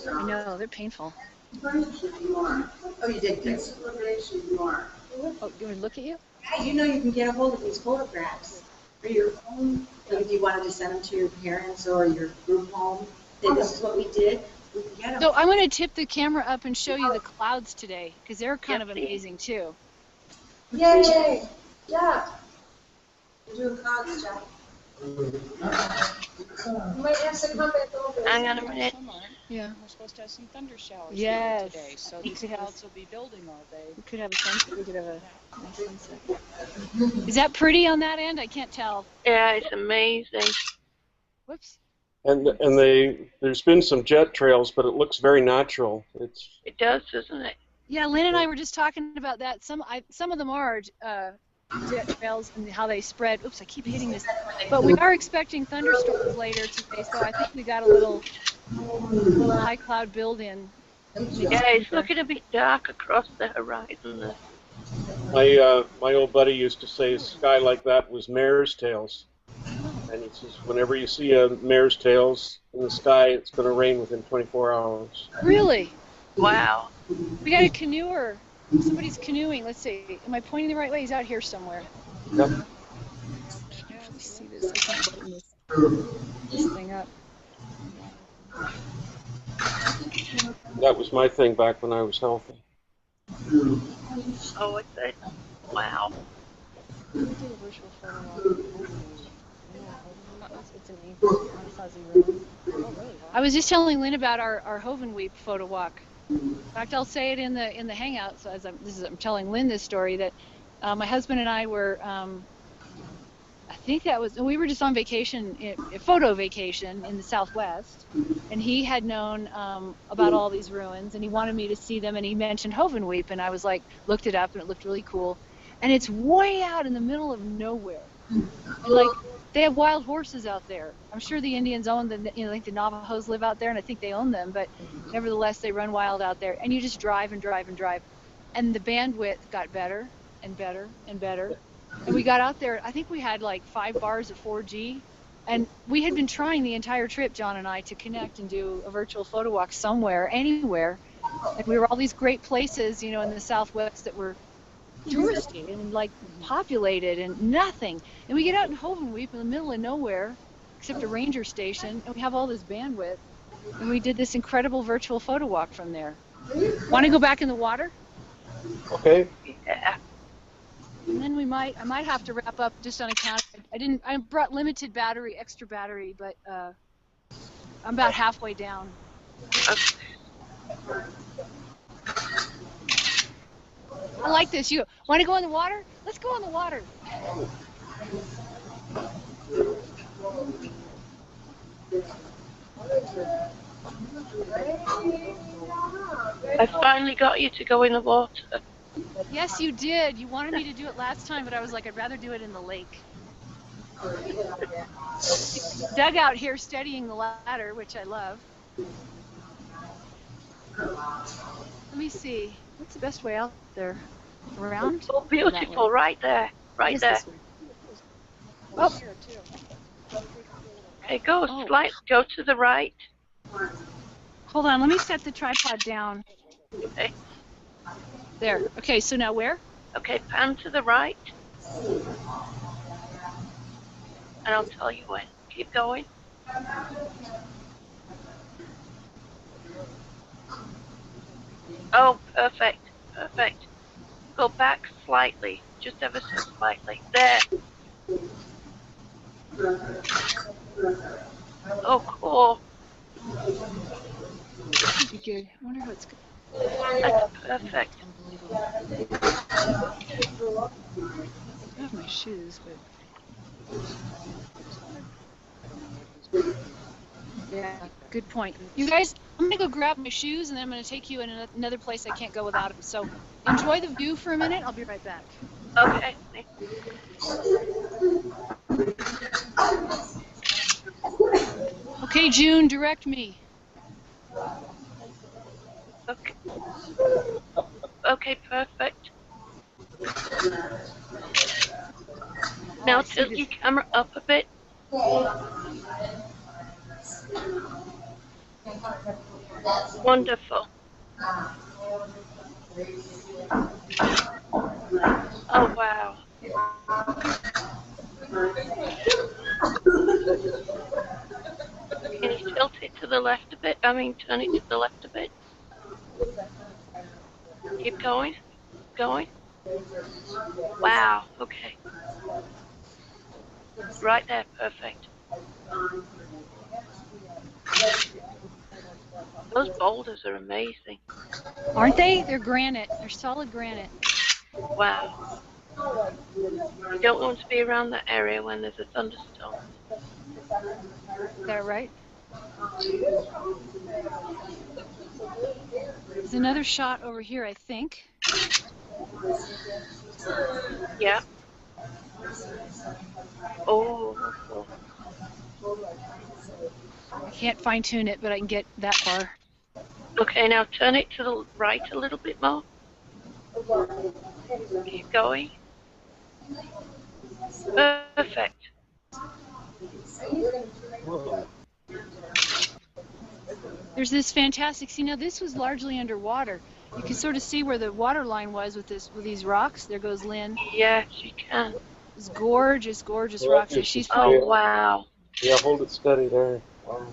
I know, they're painful. Oh, you did good. Oh, you want to look at you? Yeah, you know you can get a hold of these photographs for your own, like if you wanted to send them to your parents or your group home, say this is what we did, we can get them. So I'm going to tip the camera up and show you the clouds today, because they're kind of amazing too. Yay! Yeah. You're doing clouds, Jack. You might have to come back over. Hang on a minute. Yeah. We're supposed to have some thunder showers Yes. today, so We these could have- clouds will be building all day. We could have a sunset. We could have a nice sunset. Is that pretty on that end? I can't tell. Yeah, it's amazing. Whoops. And there's been some jet trails, but it looks very natural. It does, doesn't it? Yeah, Lynn and I were just talking about that. Some of them are jet trails and how they spread. Oops, I keep hitting this. But we are expecting thunderstorms later today, so I think we got a little high cloud build-in. Yeah, it's looking a bit dark across the horizon there. My old buddy used to say a sky like that was mare's tails. And he says whenever you see a mare's tails in the sky, it's going to rain within 24 hours. Really? Wow. We got a canoer. Somebody's canoeing. Let's see. Am I pointing the right way? He's out here somewhere. Yep. Yeah, let me see this. I can't button this thing up. That was my thing back when I was healthy. Oh, what's that? Wow. We did a virtual photo walk. It's an Anasazi ruin. I was just telling Lynn about our Hovenweep photo walk. In fact, I'll say it in the Hangouts as I'm telling Lynn this story that my husband and I were. I think we were just on vacation, a photo vacation in the Southwest, and he had known about all these ruins, and he wanted me to see them, and he mentioned Hovenweep, and I was like, looked it up, and it looked really cool, and it's way out in the middle of nowhere, and like they have wild horses out there. I'm sure the Indians own them, I think the Navajos live out there, and I think they own them, but nevertheless they run wild out there, and you just drive and drive and drive, and the bandwidth got better and better and better. And we got out there, I think we had like 5 bars of 4G, and we had been trying the entire trip, John and I, to connect and do a virtual photo walk somewhere, anywhere. And we were all these great places, in the Southwest that were touristy and like populated and nothing. And we get out in Hovenweep in the middle of nowhere, except a ranger station, and we have all this bandwidth. And we did this incredible virtual photo walk from there. Want to go back in the water? Okay. Yeah. And then I might have to wrap up just on account. I brought limited battery, extra battery, but I'm about halfway down. I like this. You want to go in the water? Let's go in the water. I finally got you to go in the water. Yes, you did. You wanted me to do it last time, but I was like, I'd rather do it in the lake. Doug out here studying the ladder, which I love. Let me see. What's the best way out there? Around? Oh, beautiful. Right there. Right there. Oh. Okay, go to the right. Hold on. Let me set the tripod down. Okay. There. Okay, so now where? Okay, pan to the right. And I'll tell you when. Keep going. Oh, perfect. Perfect. Go back slightly. Just ever so slightly. There. Oh, cool. That'd be good. I wonder how it's good. That's perfect. I have my shoes, but yeah, good point. You guys, I'm gonna go grab my shoes, and then I'm gonna take you in another place I can't go without them. So enjoy the view for a minute. I'll be right back. Okay. Okay, June, direct me. Okay. Okay, perfect. Now tilt your camera up a bit. Wonderful. Oh, wow. Can you tilt it to the left a bit? Turn it to the left a bit. Keep going. Going. Wow. Okay. Right there. Perfect. Those boulders are amazing. Aren't they? They're granite. They're solid granite. Wow. You don't want to be around that area when there's a thunderstorm. Is that right? There's another shot over here, I think. Yeah. Oh. I can't fine tune it, but I can get that far. Okay, now turn it to the right a little bit more. Keep going. Perfect. There's this fantastic, see now this was largely underwater. You can sort of see where the water line was with these rocks. There goes Lynn. Yes, you can. It's gorgeous, gorgeous rocks. And she's Oh, wow. Yeah, hold it steady there. Wow.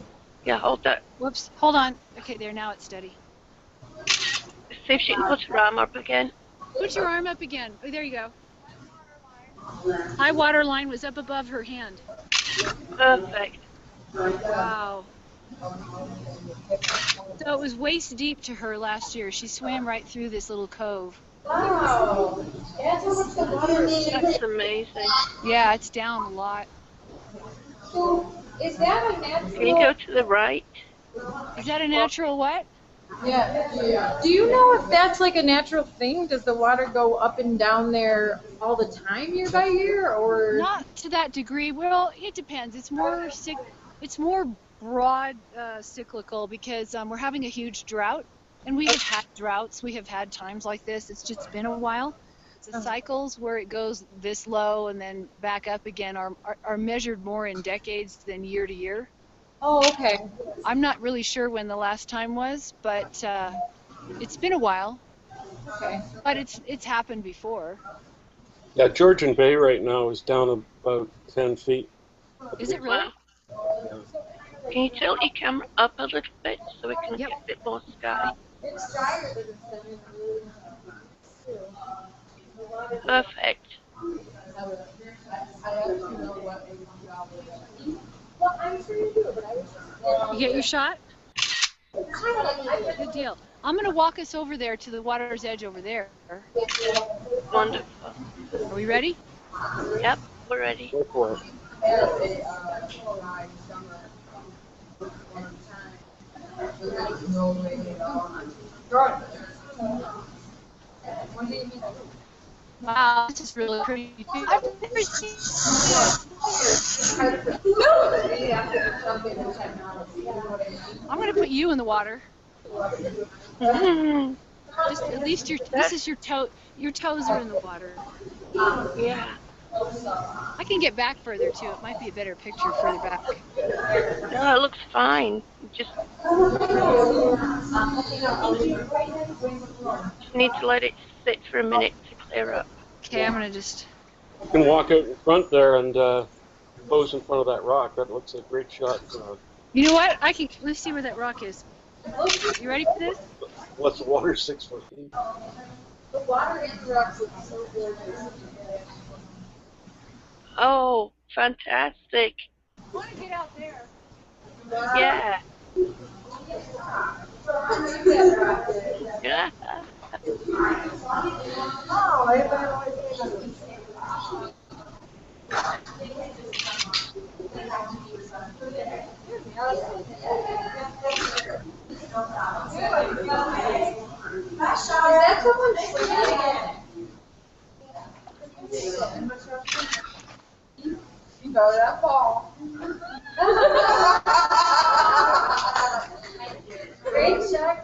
Yeah, hold that. Whoops, hold on. Okay, there, now it's steady. See if she can put her arm up again. Put your arm up again. Oh, there you go. High water line was up above her hand. Perfect. Wow. So it was waist deep to her last year. She swam right through this little cove. Wow. That's how much the water is. That's amazing. Yeah, it's down a lot. So, is that a natural? Can you go to the right? Is that a natural what? Yeah. Do you know if that's like a natural thing? Does the water go up and down there all the time, year by year, or? Not to that degree. Well, it depends. It's more broad cyclical because we're having a huge drought, and we have had droughts. We have had times like this. It's just been a while. The cycles where it goes this low and then back up again are measured more in decades than year to year. Oh, okay. I'm not really sure when the last time was, but it's been a while. Okay. But it's happened before. Yeah, Georgian Bay right now is down about 10 feet. Is it really? Wow. Can you tilt your camera up a little bit so we can Yep. get a bit more sky? It's drier than it's been in the Perfect. Well, I'm sure you do, but I was just. You get your shot? Kind of like Good deal. I'm going to walk us over there to the water's edge over there. Wonderful. Are we ready? Yep, we're ready. Go for it. Wow, this is really pretty. I've never seen I'm going to put you in the water. Just at least this is your toe. Your toes are in the water. Yeah. I can get back further too. It might be a better picture further back. No, it looks fine. Just need to let it sit for a minute to clear up. Okay, I'm going to just. You can walk out in front there and pose in front of that rock. That looks like a great shot. You know what? Let's see where that rock is. You ready for this? What's the water 6 foot deep? The water in the rocks is so gorgeous. Oh, fantastic. I want to get out there. Yeah. Yeah. Is that someone singing? You know that ball. Great check.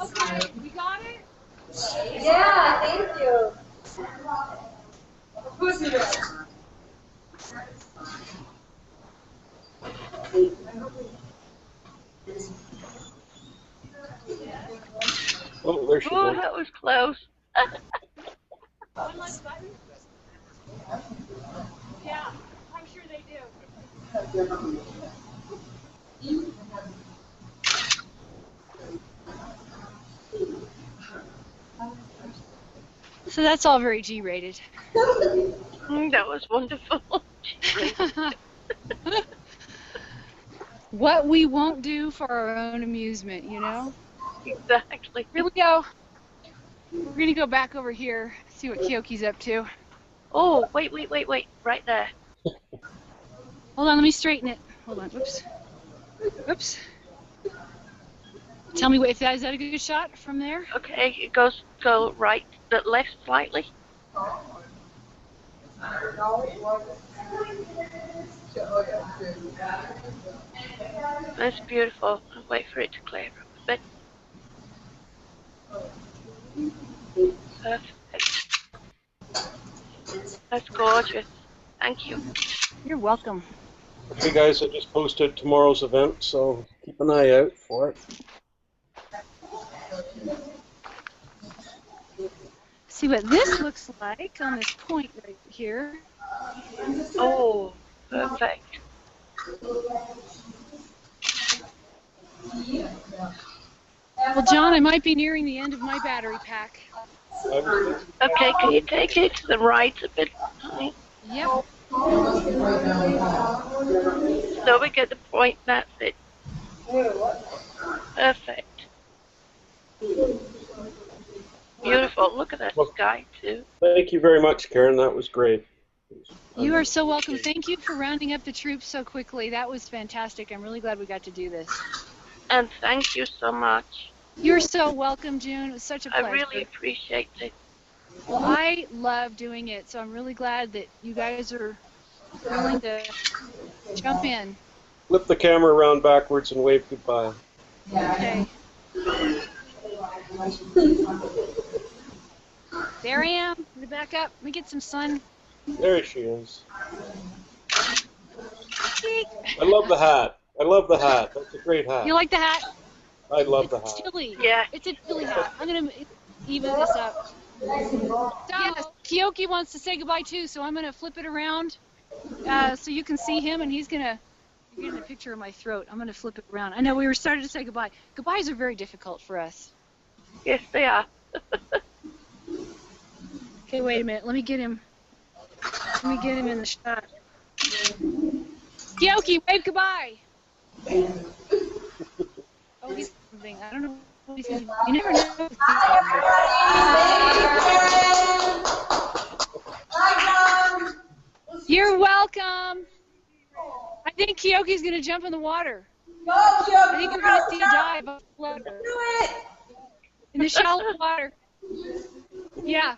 Okay, we got it? Yeah, thank you. Who's it? Oh, there she Oh, goes. that was close. One last button? Yeah, I'm sure they do. So that's all very G-rated. That was wonderful. What we won't do for our own amusement, you know? Exactly. Here we go. We're going to go back over here, see what Keoki's up to. Oh, wait. Right there. Hold on, let me straighten it. Hold on, whoops. Whoops. Tell me, is that a good shot from there? Okay, it go right, left slightly. That's beautiful. I'll wait for it to clear up a bit. Perfect. That's gorgeous. Thank you. You're welcome. Okay, guys, I just posted tomorrow's event, so keep an eye out for it. See what this looks like on this point right here. Oh, perfect. Well, John, I might be nearing the end of my battery pack. Okay, can you take it to the right a bit, honey? Yep. So we get the point, that's it. Perfect. Beautiful. Look at that sky, too. Thank you very much, Karen. That was great. You are so welcome. Thank you for rounding up the troops so quickly. That was fantastic. I'm really glad we got to do this. And thank you so much. You're so welcome, June. It was such a pleasure. I really appreciate it. Well, I love doing it, so I'm really glad that you guys are willing to jump in. Flip the camera around backwards and wave goodbye. Okay. There I am. Let me back up. Let me get some sun. There she is. I love the hat. I love the hat. That's a great hat. You like the hat? I love the hat. It's chilly. Yeah. It's a chilly hat. I'm going to even this up. Yes, Keoki wants to say goodbye too, so I'm going to flip it around so you can see him, and he's going to, you're getting a picture of my throat. I'm going to flip it around. I know we were starting to say goodbye. Goodbyes are very difficult for us. Yes, they are. Okay, wait a minute. Let me get him. Let me get him in the shot. Keoki, wave goodbye. Oh, he's moving. I don't know what he's going to do. You never know. You're welcome. I think Keoki's going to jump in the water. I think we're going to see a dive off the floater. In the shallow water. Yeah.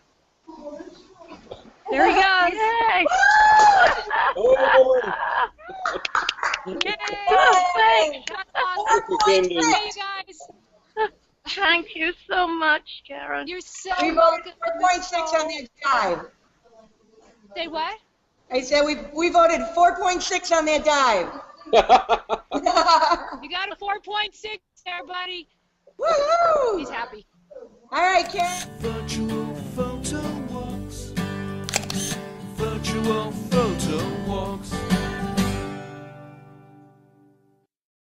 There he goes. Yay! Oh, Yay! Perfect. That's awesome. Thank Thank you, guys. Thank you so much, Karen. You're so We voted welcome. 4.6 on that dive. Say what? I said we voted 4.6 on that dive. You got a 4.6 there, buddy. Woohoo! He's happy. All right, Karen. Virtual photo walks. Virtual